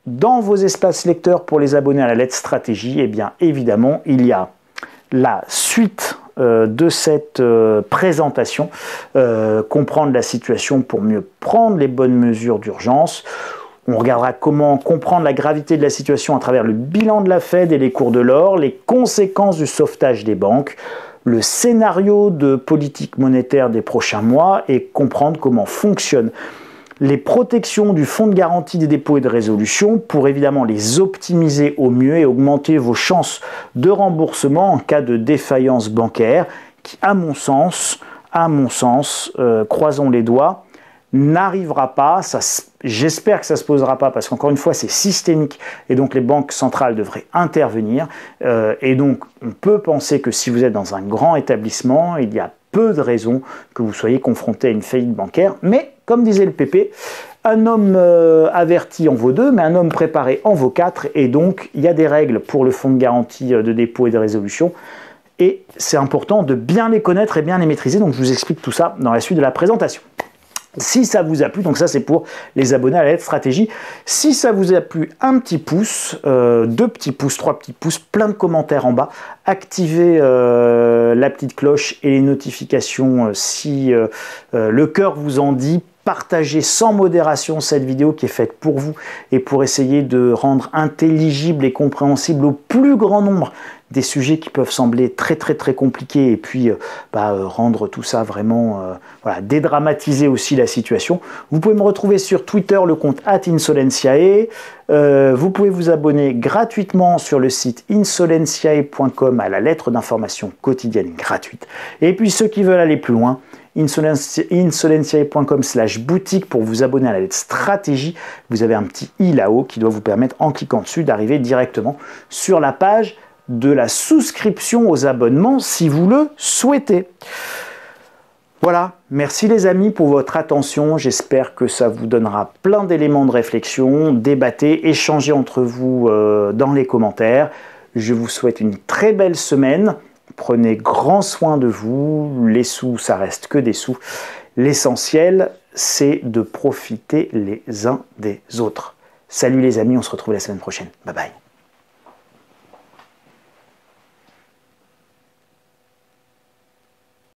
dans vos espaces lecteurs pour les abonnés à la lettre stratégie, eh bien évidemment, il y a la suite de cette présentation, comprendre la situation pour mieux prendre les bonnes mesures d'urgence. On regardera comment comprendre la gravité de la situation à travers le bilan de la Fed et les cours de l'or, les conséquences du sauvetage des banques, le scénario de politique monétaire des prochains mois et comprendre comment fonctionnent les protections du fonds de garantie des dépôts et de résolution pour évidemment les optimiser au mieux et augmenter vos chances de remboursement en cas de défaillance bancaire qui, à mon sens, croisons les doigts, n'arrivera pas. J'espère que ça ne se posera pas parce qu'encore une fois c'est systémique et donc les banques centrales devraient intervenir et donc on peut penser que si vous êtes dans un grand établissement, il y a peu de raisons que vous soyez confronté à une faillite bancaire, mais comme disait le PP, un homme averti en vaut deux, mais un homme préparé en vaut quatre, et donc il y a des règles pour le fonds de garantie de dépôt et de résolution, et c'est important de bien les connaître et bien les maîtriser, donc je vous explique tout ça dans la suite de la présentation. Si ça vous a plu, donc ça c'est pour les abonnés à la lettre stratégie, si ça vous a plu, un petit pouce, 2 petits pouces, 3 petits pouces, plein de commentaires en bas, activez la petite cloche et les notifications si le cœur vous en dit, partagez sans modération cette vidéo qui est faite pour vous et pour essayer de rendre intelligible et compréhensible au plus grand nombre des sujets qui peuvent sembler très compliqués et puis rendre tout ça vraiment, voilà, dédramatiser aussi la situation. Vous pouvez me retrouver sur Twitter, le compte @insolentiae. Vous pouvez vous abonner gratuitement sur le site insolentiae.com à la lettre d'information quotidienne gratuite. Et puis ceux qui veulent aller plus loin, insolentiae.com/boutique pour vous abonner à la lettre stratégie. Vous avez un petit i là-haut qui doit vous permettre, en cliquant dessus, d'arriver directement sur la page de la souscription aux abonnements si vous le souhaitez. Voilà, merci les amis pour votre attention. J'espère que ça vous donnera plein d'éléments de réflexion. Débattez, échangez entre vous dans les commentaires. Je vous souhaite une très belle semaine. Prenez grand soin de vous. Les sous, ça reste que des sous. L'essentiel, c'est de profiter les uns des autres. Salut les amis, on se retrouve la semaine prochaine. Bye bye.